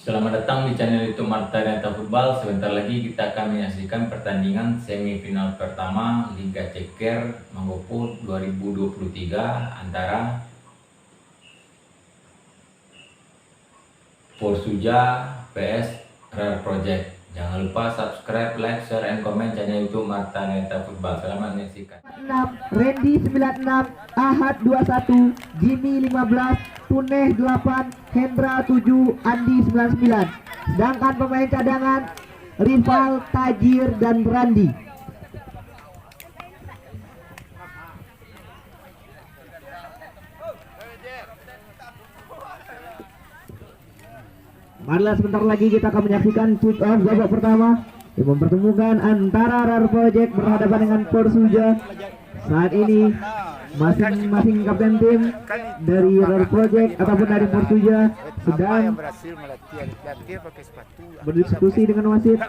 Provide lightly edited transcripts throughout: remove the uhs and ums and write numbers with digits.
Selamat datang di channel YouTube Marta Neta Football. Sebentar lagi kita akan menyaksikan pertandingan semifinal pertama Liga Ceker Mangopur 2023 antara Porsuja vs Rare Project. Jangan lupa subscribe, like, share, and comment channel YouTube Marta Neta Football. Selamat menyaksikan. 6, Randy 96, Ahad 21, Jimmy 15, Tuneh 8, Hendra 7, Andi 99. Sedangkan pemain cadangan Rival, Tajir, dan Randi. Marilah sebentar lagi kita akan menyaksikan shoot off babak pertama yang mempertemukan antara Rare Project berhadapan dengan Porsuja. Saat ini masing-masing kapten tim dari Rare Project ataupun dari Porsuja sedang berdiskusi dengan wasit.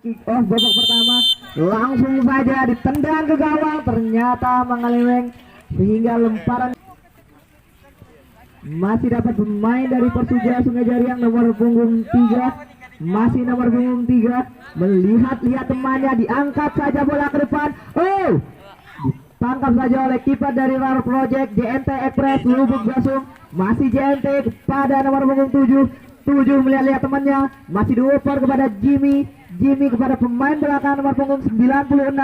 Kick off babak pertama langsung saja ditendang ke gawang, ternyata mengeleweng sehingga lemparan masih dapat pemain dari Porsuja Sungai Jariang nomor punggung 3. Masih nomor punggung 3 melihat-lihat temannya, diangkat saja bola ke depan. Ditangkap saja oleh kiper dari Rare Project JNT Express Lubuk Gasung. Masih JNT kepada nomor punggung 7 melihat-lihat temannya, masih dioper kepada Jimmy kepada pemain belakang nomor punggung 96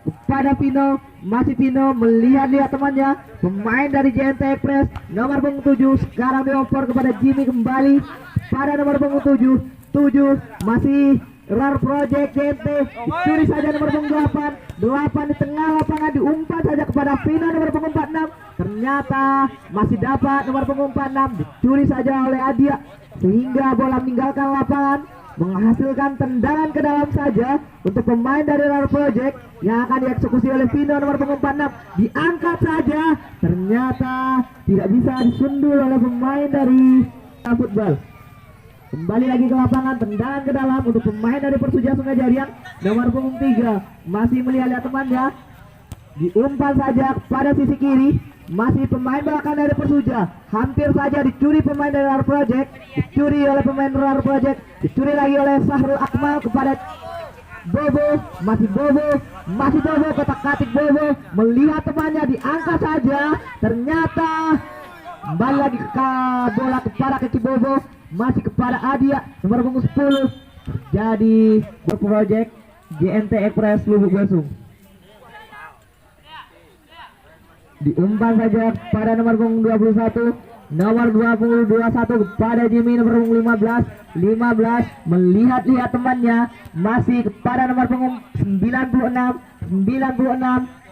kepada Pino. Masih Pino melihat-lihat temannya, pemain dari JNT Express nomor punggung 7 sekarang dioper kepada Jimmy kembali pada nomor punggung 7 masih Rare Project JNT, dicuri saja nomor punggung 8 di tengah lapangan, diumpan saja kepada Pino nomor punggung 46, ternyata masih dapat nomor punggung 46, dicuri saja oleh Adia sehingga bola meninggalkan lapangan, menghasilkan tendangan ke dalam saja untuk pemain dari Rare Project yang akan dieksekusi oleh Pino nomor punggung 46. Diangkat saja, ternyata tidak bisa disundul oleh pemain dari Football. Kembali lagi ke lapangan, tendangan ke dalam untuk pemain dari Porsuja Sungai Jariang nomor punggung 3, masih melihat temannya, diumpan saja pada sisi kiri. Masih pemain belakang dari Porsuja, hampir saja dicuri pemain dari Rare Project, dicuri oleh pemain Rare Project, dicuri lagi oleh Sahrul Akmal kepada Bobo. Masih Bobo kotak-katik Bobo melihat temannya, diangkat saja, ternyata kembali lagi ke bola kepada kaki Bobo, masih kepada Adia nomor punggung 10. Terjadi Project JNT Express Lubuk Gasung. Diumpan saja pada nomor punggung 21, nomor 21 kepada Jimmy nomor punggung 15 melihat-lihat temannya, masih kepada nomor punggung 96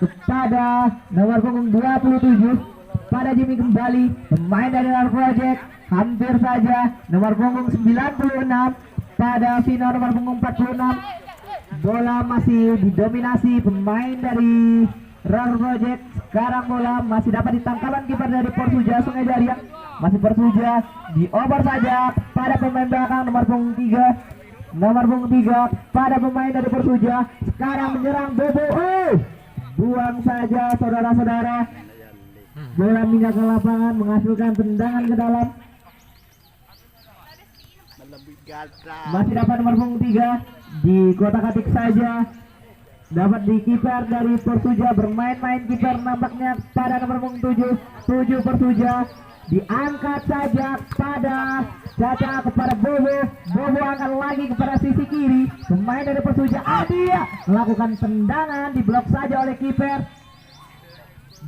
kepada nomor punggung 27 pada Jimmy kembali, pemain dari Rare Project hampir saja nomor punggung 96 pada Vino nomor punggung 46. Bola masih didominasi pemain dari Rare Project. Sekarang bola masih dapat ditangkapan kiper dari Porsuja Sungai Jariang. Masih Porsuja, dioper saja pada pemain belakang nomor punggung 3 pada pemain dari Porsuja. Sekarang menyerang Bobo. Buang saja saudara-saudara. Bola meninggalkan lapangan, menghasilkan tendangan ke dalam. Masih dapat nomor punggung 3, di kotak-katik saja. Dapat di kiper dari Porsuja, bermain-main kiper nampaknya pada nomor punggung 7 Porsuja. Diangkat saja pada Caca kepada Bobo angkat lagi kepada sisi kiri, pemain dari Porsuja Adia melakukan tendangan, diblok saja oleh kiper.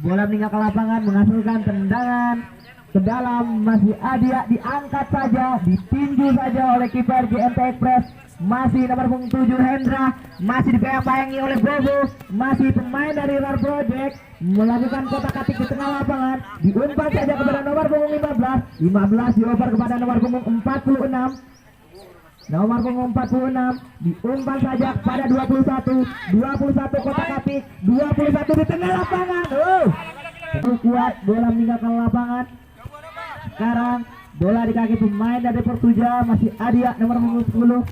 Bola meninggalkan lapangan, menghasilkan tendangan ke dalam. Masih Adia, diangkat saja, ditinju saja oleh kiper JNT Express. Masih nomor punggung 7 Hendra, masih dibayang-bayangi oleh Bobo. Masih pemain dari Rare Project melakukan kotak-katik di tengah lapangan, diumpan saja kepada nomor punggung 15 dioper kepada nomor punggung 46. nomor punggung 46 diumpan saja pada 21 kotak atik 21 di tengah lapangan. Kuat bola meninggalkan lapangan. Sekarang bola di kaki pemain dari Persija, masih Adia nomor punggung 10.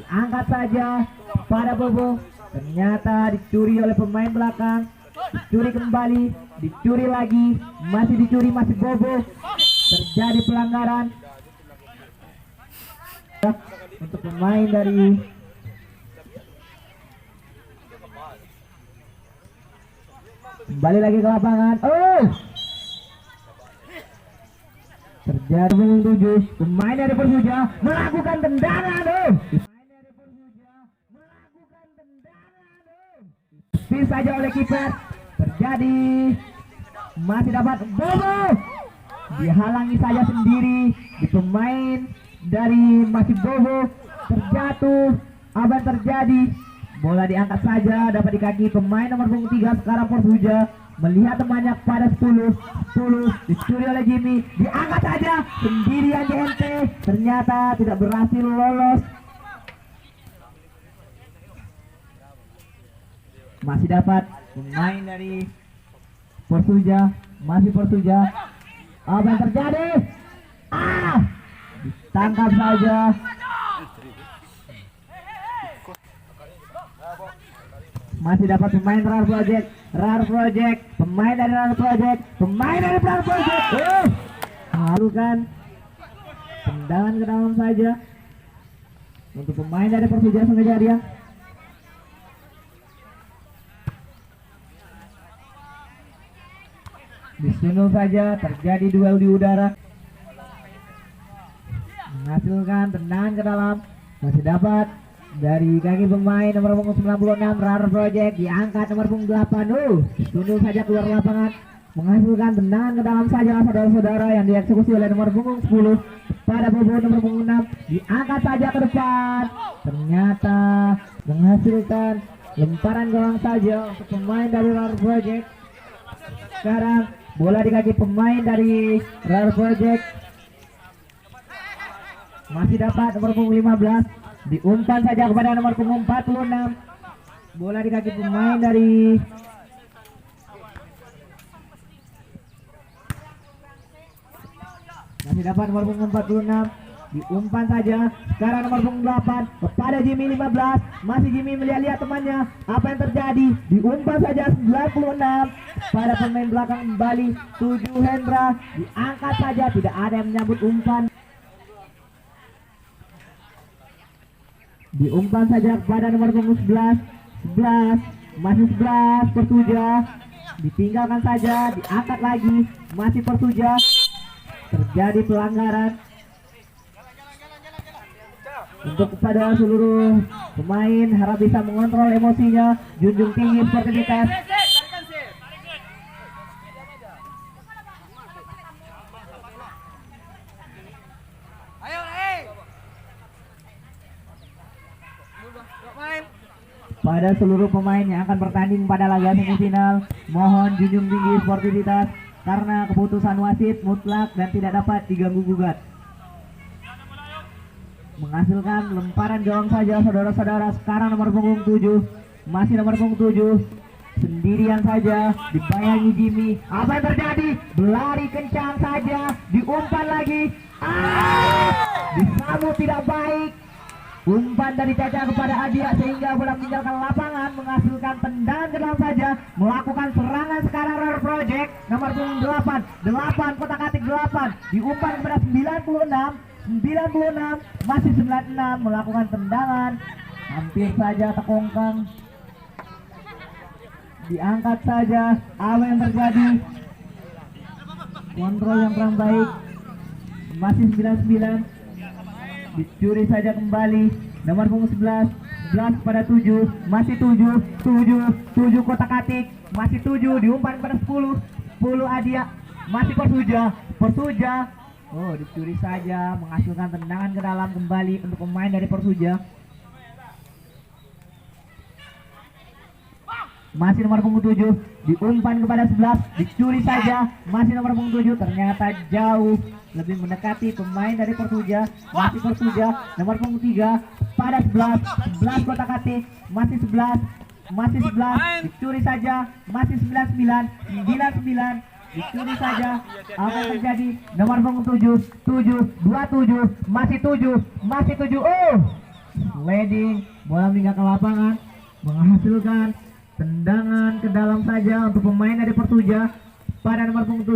Angkat saja pada Bobo, ternyata dicuri oleh pemain belakang. Dicuri kembali, dicuri lagi, masih dicuri, masih Bobo. Terjadi pelanggaran untuk pemain dari kembali lagi ke lapangan. Terjadi punggung 7, pemain dari Persija melakukan tendangan. Pis saja oleh kiper. Terjadi, masih dapat Bobo, dihalangi saja sendiri di pemain dari masih Bobo. Terjatuh, apa yang terjadi? Bola diangkat saja, dapat di kaki pemain nomor punggung 3. Sekarang Persija melihat temannya pada 10 dicuri oleh Jimmy, diangkat saja sendirian JNT, ternyata tidak berhasil lolos. Masih dapat pemain dari Persija, masih Persija. Apa yang terjadi? Ditangkap saja. Masih dapat pemain Rar Project, pemain dari Rar Project. Lakukan tendangan ke dalam saja untuk pemain dari Persija Sengaja. Disundul saja, terjadi duel di udara, menghasilkan tendangan ke dalam. Masih dapat dari kaki pemain nomor punggung 96 Rar Project, diangkat nomor punggung 8. Disundul saja keluar lapangan, menghasilkan tendangan ke dalam saja saudara-saudara, yang dieksekusi oleh nomor punggung 10 pada Bobo nomor punggung 6. Diangkat saja ke depan, ternyata menghasilkan lemparan gawang saja untuk pemain dari Rar Project. Sekarang bola di kaki pemain dari Rar Project, masih dapat nomor punggung 15, diumpan saja kepada nomor punggung 46. Bola di kaki pemain dari masih dapat nomor punggung 46, diumpan saja. Sekarang nomor punggung 8 kepada Jimmy 15, masih Jimmy melihat-lihat temannya. Apa yang terjadi? Diumpan saja 96 pada pemain belakang kembali 7 Hendra, diangkat saja, tidak ada yang menyambut umpan. Diumpan saja kepada nomor punggung 11, masih 11 Persija, ditinggalkan saja, diangkat lagi, masih Persija. Terjadi pelanggaran untuk kepada seluruh pemain, harap bisa mengontrol emosinya, junjung tinggi sportivitas. Pada seluruh pemain yang akan bertanding pada laga semifinal, mohon junjung tinggi sportivitas karena keputusan wasit mutlak dan tidak dapat diganggu gugat. Menghasilkan lemparan gawang saja saudara-saudara. Sekarang nomor punggung 7, masih nomor punggung 7, sendirian saja, dibayangi Jimmy. Apa yang terjadi? Berlari kencang saja, diumpan lagi. Disambut tidak baik. Umpan dari Caca kepada Adia sehingga bola meninggalkan lapangan, menghasilkan tendangan ke dalam saja. Melakukan serangan sekarang Rar Project nomor punggung 8 kotak atik 8, diumpan kepada 96, masih 96, melakukan tendangan, hampir saja terkongkang, diangkat saja. Apa yang terjadi? Kontrol yang kurang baik, masih 99, dicuri saja kembali nomor punggung 11 pada 7, masih 7 kotak atik, masih 7, diumpan pada 10 Adia, masih Persija. Dicuri saja, menghasilkan tendangan ke dalam kembali untuk pemain dari Persija. Masih nomor punggung 7, diumpan kepada 11, dicuri saja, masih nomor punggung 7, ternyata jauh lebih mendekati pemain dari Persija. Masih Persija nomor punggung 3 pada 11 kotak atik, masih 11 dicuri saja, masih 99 dicuri saja. Apa yang terjadi? Nomor punggung 27 masih 7. Oh, sliding, bola meninggal ke lapangan, menghasilkan tendangan ke dalam saja untuk pemain dari Persija pada nomor punggung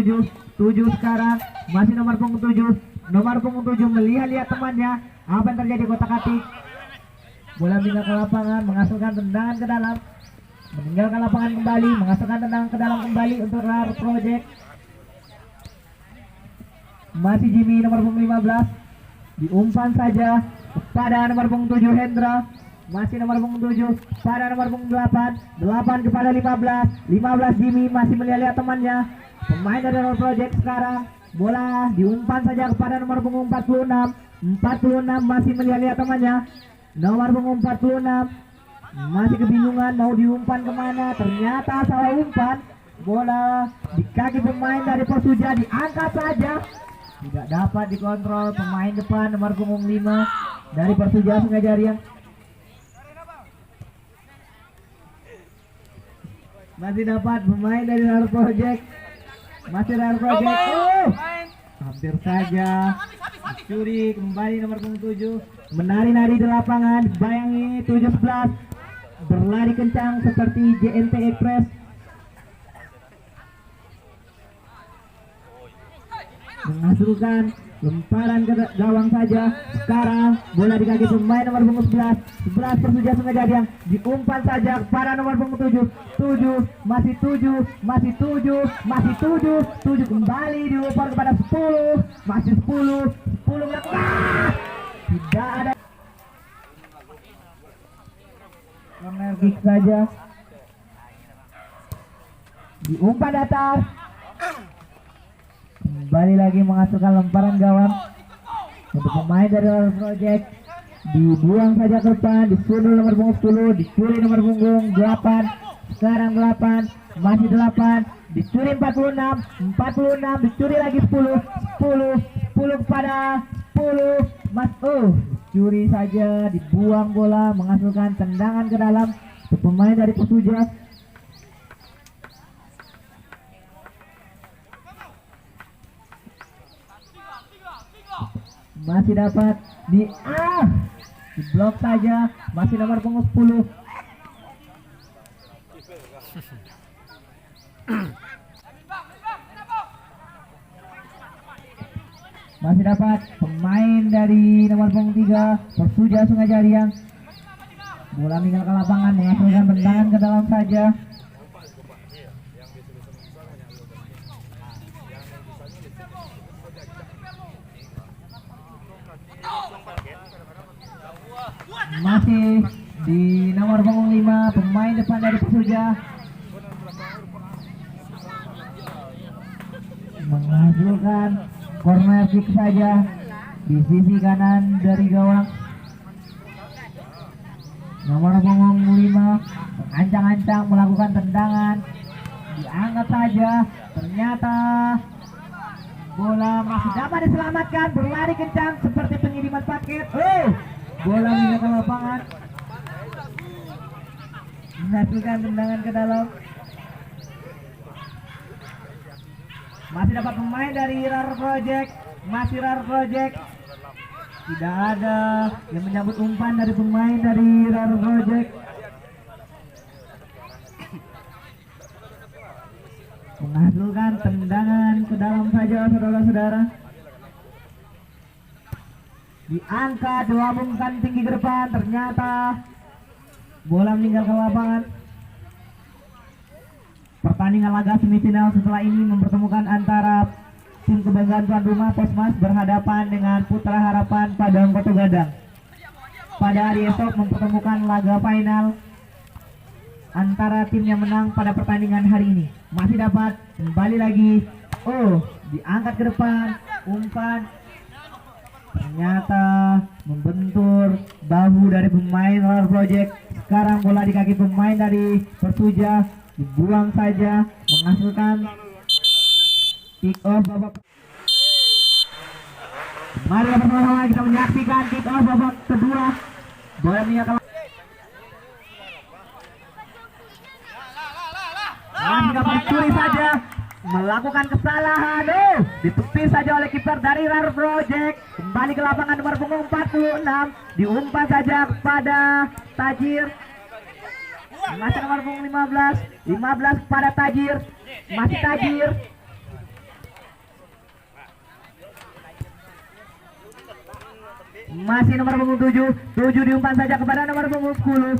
7 sekarang. Masih nomor punggung 7 melihat temannya. Apa yang terjadi? Kotak atik, bola meninggal ke lapangan, menghasilkan tendangan ke dalam, meninggalkan lapangan kembali, menghasilkan tendangan ke dalam kembali untuk RAR Project. Masih Jimmy nomor punggung 15, diumpan saja kepada nomor punggung 7 Hendra. Masih nomor punggung 7 pada nomor punggung 8 kepada 15 Jimmy masih melihat temannya. Pemain dari RAR Project sekarang, bola diumpan saja kepada nomor punggung 46 masih melihat temannya. Nomor punggung 46 masih kebingungan mau diumpan kemana, ternyata salah umpan. Bola di kaki pemain dari Persija, diangkat saja, tidak dapat dikontrol pemain depan nomor punggung 5 dari Persija Sungai Jariang. Masih dapat pemain dari RAR Project, oh, hampir saja dicuri kembali nomor punggung 7, menari-nari di lapangan. Bayangi 17 berlari kencang seperti JNT Express. Menghasilkan lemparan ke gawang saja. Sekarang bola di kaki pemain nomor punggung 11 Persija Sungai Jariang, diumpan saja kepada nomor punggung 7 masih 7 kembali diumpan kepada 10 masih 10 melakukan, tidak ada corner kick saja, diumpan datar, kembali lagi menghasilkan lemparan gawang untuk pemain dari RAR Project. Dibuang saja ke depan, disundul nomor punggung 10, dicuri nomor punggung 8. Sekarang 8, masih 8, dicuri 46, dicuri lagi 10 kepada 10 Mas. Oh, dicuri saja, dibuang bola, menghasilkan tendangan ke dalam untuk pemain dari Persija. Masih dapat diblok saja, masih nomor punggung 10. Masih dapat pemain dari nomor punggung 3 Persija Sungai Jariang. Bola meninggalkan lapangan, menghasilkan tendangan ke dalam saja. Masih di nomor punggung 5 pemain depan dari Persija, menghasilkan corner kick saja di sisi kanan dari gawang. Nomor punggung 5 mengancang-ancang melakukan tendangan, diangkat saja, ternyata bola masih dapat diselamatkan, berlari kencang seperti pengiriman paket. Bola meninggalkan lapangan, menghasilkan tendangan ke dalam. Masih dapat pemain dari RAR Project, masih RAR Project. Tidak ada yang menyambut umpan dari pemain dari RAR Project. Menghasilkan tendangan ke dalam saja, saudara-saudara. Diangkat, dilambungkan tinggi ke depan, ternyata bola meninggalkan lapangan. Pertandingan laga semifinal setelah ini mempertemukan antara tim kebanggaan tuan rumah Posmas berhadapan dengan Putra Harapan Padang Kota Gadang. Pada hari esok mempertemukan laga final antara tim yang menang pada pertandingan hari ini. Masih dapat kembali lagi, diangkat ke depan, umpan, ternyata membentur bahu dari pemain RAR Project. Sekarang bola di kaki pemain dari Persija, dibuang saja, menghasilkan kick off babak. Mari bersama-sama kita menyaksikan kick off babak kedua. Bolanya kalau masih dapat curi saja, melakukan kesalahan. Ditepis saja oleh kiper dari Rar Project. Kembali ke lapangan nomor punggung 46. Diumpan saja kepada Tajir. Masih nomor punggung 15 kepada Tajir. Masih Tajir. Masih nomor punggung 7 diumpan saja kepada nomor punggung 10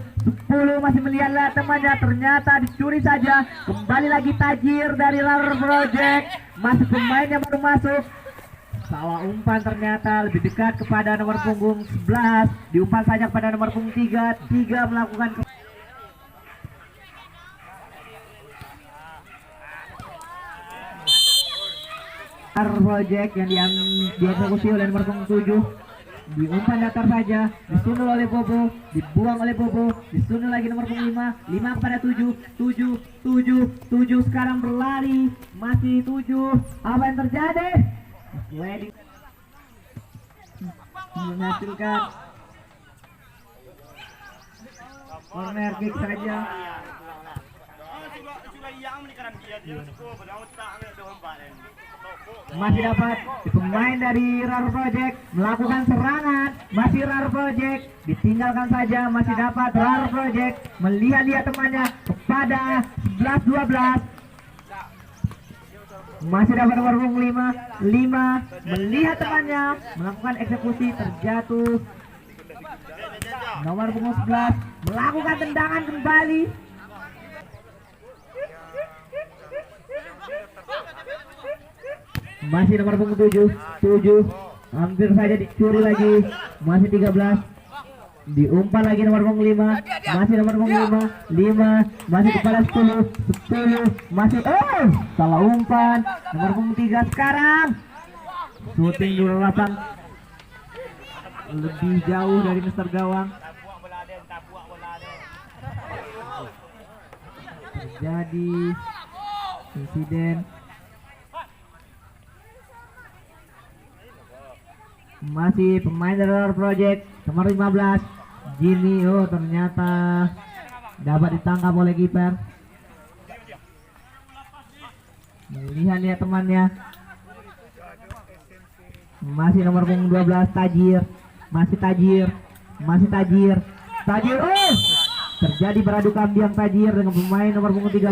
masih melihatlah temannya, ternyata dicuri saja. Kembali lagi Tajir dari Rar Project. Masih pemain yang baru masuk, salah umpan ternyata lebih dekat kepada nomor punggung 11. Diumpan saja kepada nomor punggung 3 melakukan Rar Project yang dieksekusi oleh nomor punggung 7. Diumpan datar saja, disunul oleh Bobo, dibuang oleh Bobo, disunul lagi nomor punggung 5 kepada 7 sekarang berlari, masih 7. Apa yang terjadi? Wedding menghasilkan corner kick saja. Masih dapat pemain dari Rar Project melakukan serangan. Masih Rar Project ditinggalkan saja. Masih dapat Rar Project melihat-lihat temannya kepada 11-12. Masih dapat nomor punggung 5 melihat temannya melakukan eksekusi, terjatuh. Nomor punggung 11 melakukan tendangan kembali. Masih nomor punggung 7 hampir saja dicuri lagi. Masih 13, diumpan lagi nomor punggung 5. Masih nomor punggung 5 masih kepada 10 masih salah umpan. Nomor punggung 3 sekarang shooting di lapang lebih jauh dari Mister Gawang. Terjadi insiden. Masih pemain dari Rar Project nomor 15 Jimmy. Ternyata dapat ditangkap oleh kiper. Melihat-lihat temannya. Masih nomor punggung 12 Tajir. Masih Tajir. Terjadi beradu kambiang Tajir dengan pemain nomor punggung 13.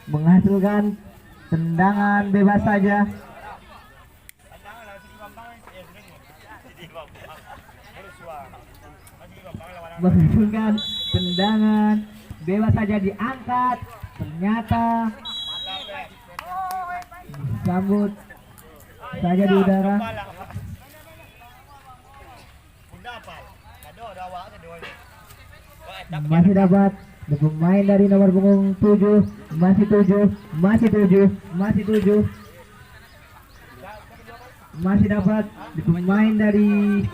Menghasilkan tendangan bebas saja. Menghasilkan tendangan bebas saja diangkat. Ternyata disambut saja di udara. Masih dapat pemain dari nomor punggung 7. Masih 7. Masih dapat pemain dari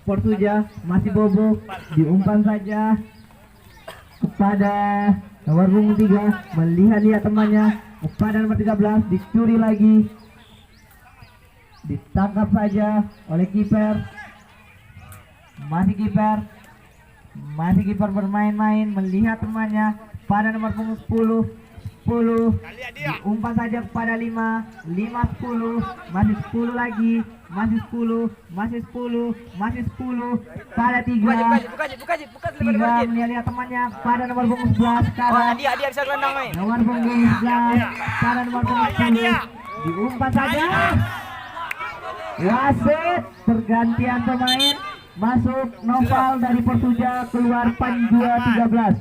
Portuja. Masih Bobo, diumpan saja kepada nomor punggung 3. Melihat-lihat temannya kepada nomor 13. Dicuri lagi, ditangkap saja oleh kiper. Masih kiper bermain-main, melihat temannya pada nomor punggung 10 diumpan saja kepada 5 10. Masih 10 lagi, masih 10 pada 3 melihat temannya pada nomor punggung 11 sekarang. Nomor punggung 11 pada nomor punggung 10 diumpan saja. Wasit pergantian pemain. Masuk Noval dari Portuja, keluar Panjua 13.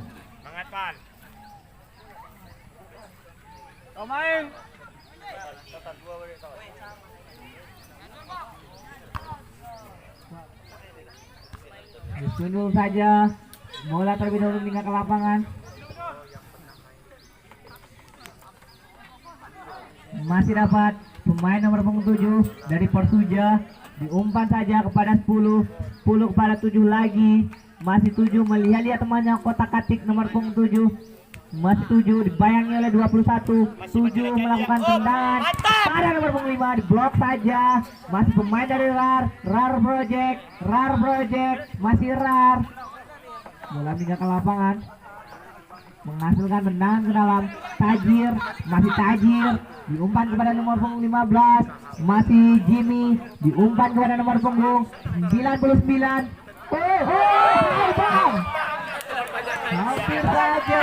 Main. Disunul saja bola terlebih dahulu hingga ke lapangan. Masih dapat pemain nomor punggung 7 dari Portuja. Diumpan saja kepada 10 kepada 7 lagi. masih 7 melihat-lihat temannya kotak atik nomor punggung 7. Masih 7 dibayangi oleh 21. 7 melakukan tendangan pada nomor punggung 5, diblok saja. Masih pemain dari RAR Project, masih RAR. Bola pindah ke lapangan, menghasilkan tendangan ke dalam. Masih Tajir diumpan kepada nomor punggung 15. Masih Jimmy diumpan kepada nomor punggung 99. Bang, hampir saja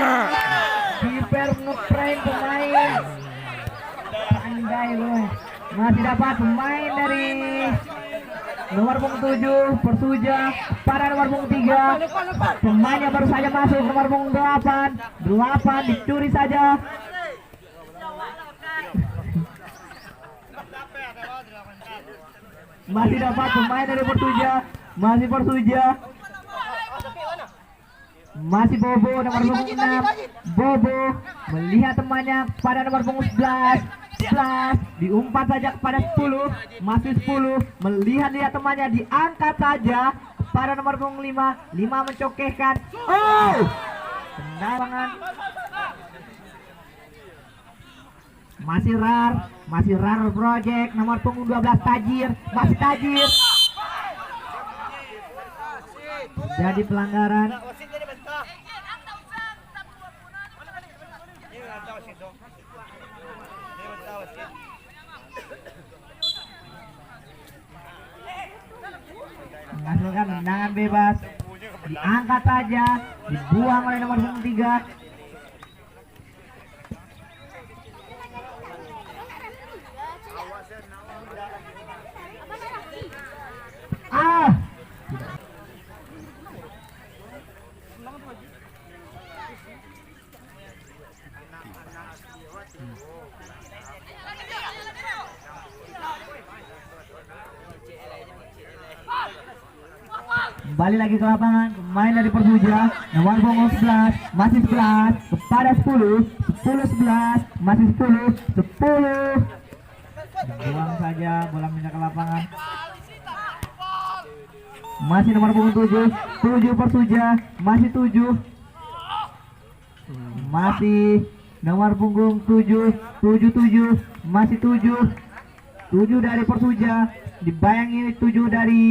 kiper ngeprank pemain. Pandai loh. Masih dapat pemain dari nomor punggung 7 Persija pada nomor punggung 3. Pemainnya baru saja masuk nomor punggung 8 dicuri saja. Masih dapat pemain dari Persija. Masih Bobo nomor punggung 6. Bobo melihat temannya pada nomor punggung 11. Diumpan saja kepada 10. Masih 10 melihat temannya, diangkat saja pada nomor punggung 5. 5 mencokehkan. Tendangan. Masih RAR Project nomor punggung 12 Tajir. Masih Tajir. Jadi pelanggaran. Menghasilkan tendangan bebas, diangkat saja, dibuang oleh nomor punggung 3. Kembali lagi ke lapangan, pemain dari Persija nomor punggung 11, masih 11 kepada 10, 11, masih 10. Buang saja, bola pindah ke lapangan. Masih nomor punggung 7 Persija, masih 7. Masih nomor punggung 7, masih 7 dari Persija, dibayangi 7 dari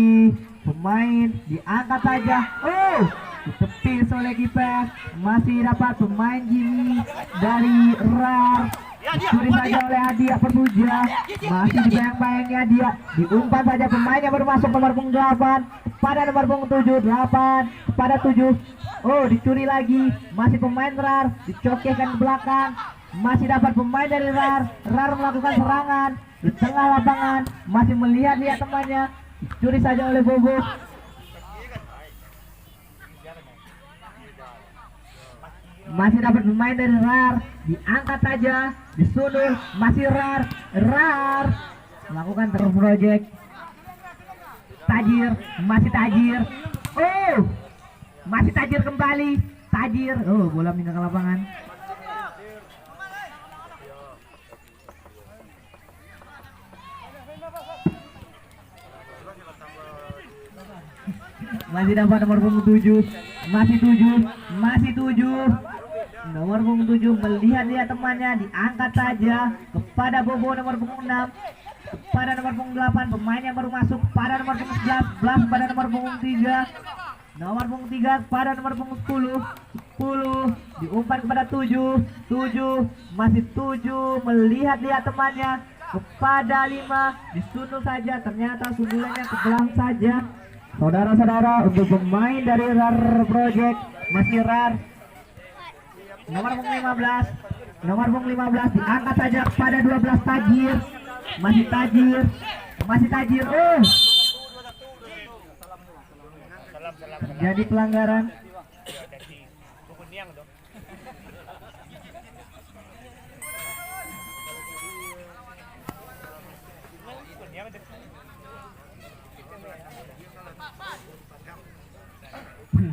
pemain, diangkat saja. Ditepis oleh kiper. Masih dapat pemain Jimmy dari RAR. Dicuri saja oleh Hadiah Persija. Masih dibayang-bayangi Hadiah. Diumpan saja pemainnya baru masuk nomor punggung 8 pada nomor punggung 7. 8 pada 7. Dicuri lagi. Masih pemain RAR, dicokehkan ke belakang. Masih dapat pemain dari RAR. RAR melakukan serangan di tengah lapangan. Masih melihat-lihat temannya, dicuri saja oleh Bobo. Masih dapat pemain dari RAR, diangkat saja, disundur. Masih RAR melakukan terus project. Masih Tajir. Masih Tajir kembali. Bola pindah ke lapangan. Masih dapat nomor punggung 7. Masih 7. Nomor punggung 7 melihat-lihat temannya, diangkat saja kepada Bobo nomor punggung 6. Kepada nomor punggung 8, pemain yang baru masuk pada nomor punggung 11 pada nomor punggung 3. Nomor punggung 3 pada nomor punggung 10. Diumpan kepada 7. Masih 7 melihat-lihat temannya kepada 5. Disundur saja, ternyata sundulannya ke belakang saja. Saudara-saudara, untuk pemain dari RAR Project, masih RAR nomor punggung 15 diangkat saja pada 12 Tajir. Masih Tajir. Jadi pelanggaran.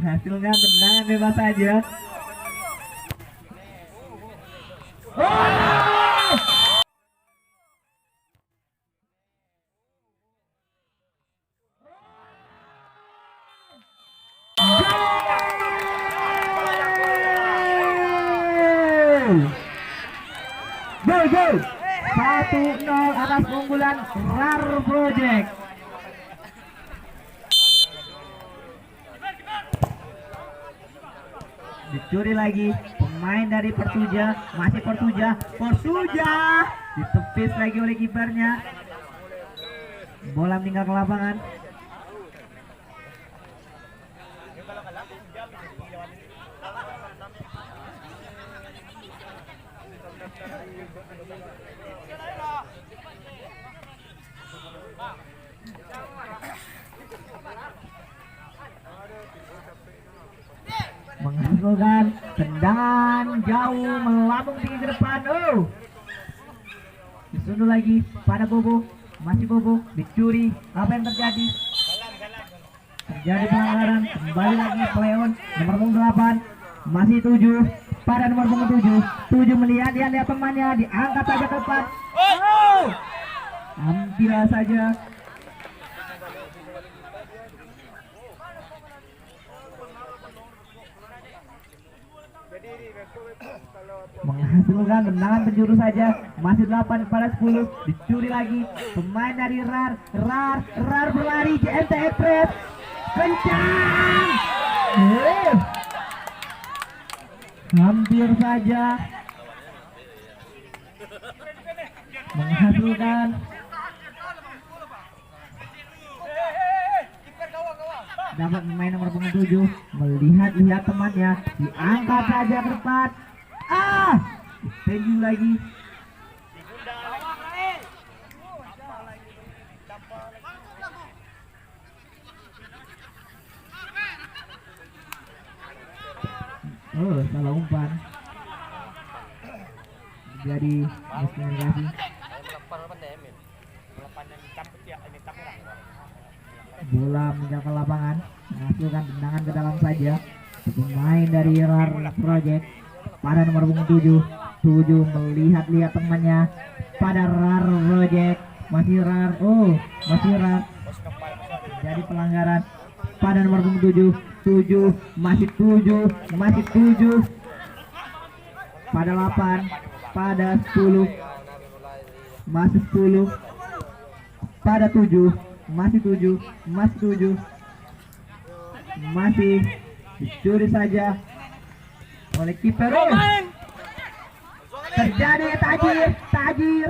Hasilnya tendangan bebas saja. Gol! go. 1-0 atas keunggulan RAR Project. Dicuri lagi pemain dari Persija, masih Persija ditepis lagi oleh kipernya. Bola meninggal ke lapangan. Menghasilkan tendangan jauh melambung tinggi ke depan. Disundul lagi pada Bobo, masih Bobo dicuri. Apa yang terjadi? Terjadi pelanggaran. Kembali lagi Leon nomor punggung 8, masih 7 pada nomor punggung 7 melihat temannya, diangkat saja ke depan. Hampir saja. Menghasilkan tendangan penjuru saja, masih 8 pada 10, dicuri lagi pemain dari RAR berlari, JMT Express kencang, hampir saja menghasilkan dapat pemain nomor punggung 7 melihat temannya, diangkat saja ke depan. Penju lagi. Salah umpan. Jadi miskomunikasi. Bola meninggal ke lapangan, menghasilkan tendangan ke dalam saja. Pemain dari RAR Project pada nomor punggung 7 melihat temannya pada RAR Project, masih RAR. Jadi pelanggaran pada nomor punggung 7 masih 7 pada 8 pada 10 masih 10 pada 7 masih 7 masih dicuri saja oleh kiper. Terjadi tajir,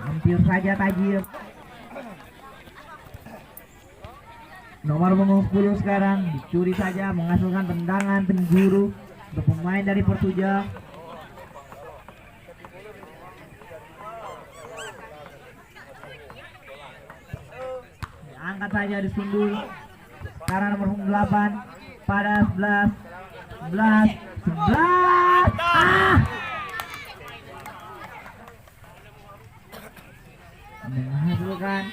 hampir saja tajir. Nomor punggung 10 sekarang dicuri saja, menghasilkan tendangan penjuru untuk pemain dari Persija. Diangkat saja, disundul. Sekarang nomor punggung 8 pada 11 menghasilkan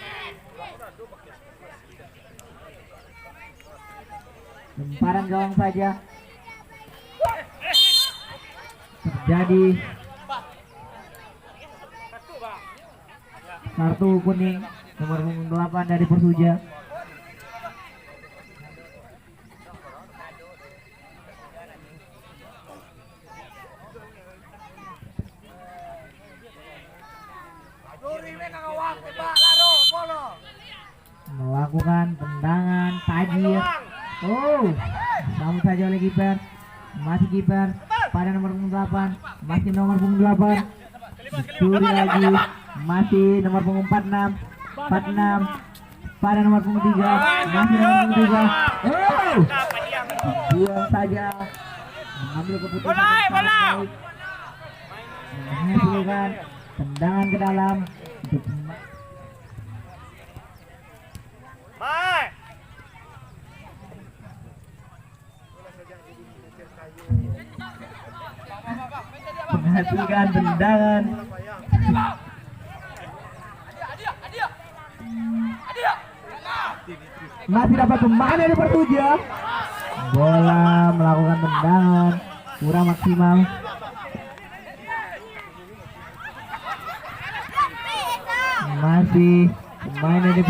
lemparan gawang saja. Terjadi kartu kuning nomor punggung 8 dari Persija. Melakukan tendangan tajir. Namun saja oleh kiper. Masih kiper pada nomor punggung 8, masih nomor punggung 8. Dicuri lagi, masih nomor punggung 46 pada nomor punggung 3, masih nomor punggung 3. Buang saja, mengambil keputusan yang sangat baik, menghasilkan tendangan ke dalam untuk menghasilkan tendangan. Masih dapat pemain dari Persija. Bola melakukan tendangan kurang maksimal. Masih pemain dari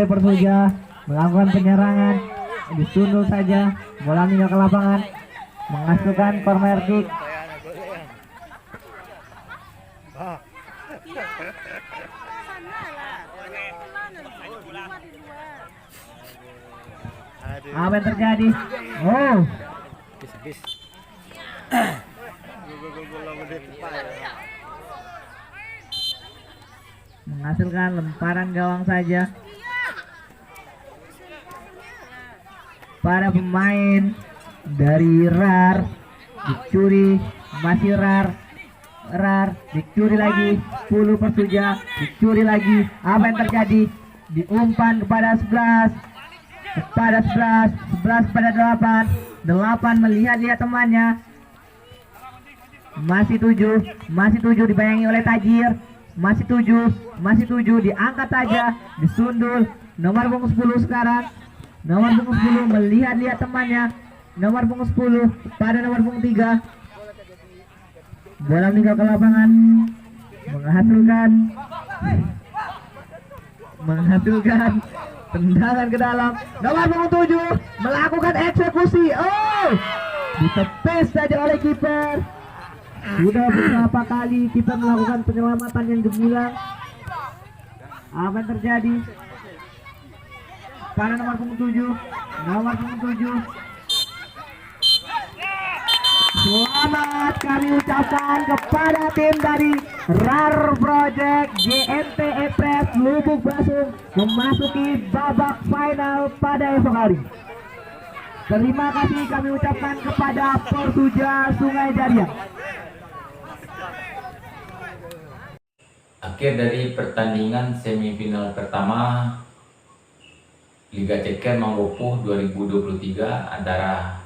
Persija. Melakukan penyerangan. Disundul saja, bola meninggal ke lapangan, menghasilkan corner kick Apa yang terjadi? Oh, menghasilkan lemparan gawang saja. Para pemain dari RAR dicuri, masih RAR dicuri lagi, 10 Persija dicuri lagi. Apa yang terjadi? Diumpan kepada 11 kepada 11 pada 8 melihat temannya. Masih 7 dibayangi oleh Tajir. Masih 7 diangkat saja, disundul. Nomor punggung 10 sekarang. Nomor punggung 10 melihat temannya. Nomor punggung 10 pada nomor punggung 3. Bola meninggal ke lapangan, menghasilkan tendangan ke dalam. Nomor punggung 7 melakukan eksekusi. Oh, ditepis saja oleh kiper. Sudah beberapa kali kiper melakukan penyelamatan yang gemilang. Apa yang terjadi pada nomor punggung 7? Selamat kami ucapkan kepada tim dari RAR Project GNT Epres Lubuk Basung memasuki babak final pada esok hari. Terima kasih kami ucapkan kepada Persija Sungai Jariang. Akhir dari pertandingan semifinal pertama Liga Ceker Manggopuh 2023 antara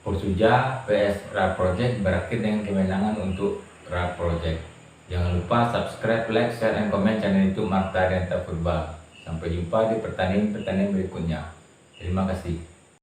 Persija vs RAR Project berakhir dengan kemenangan untuk RAR Project. Jangan lupa subscribe, like, share, dan komen channel YouTube Marta Renta Football. Sampai jumpa di pertandingan berikutnya. Terima kasih.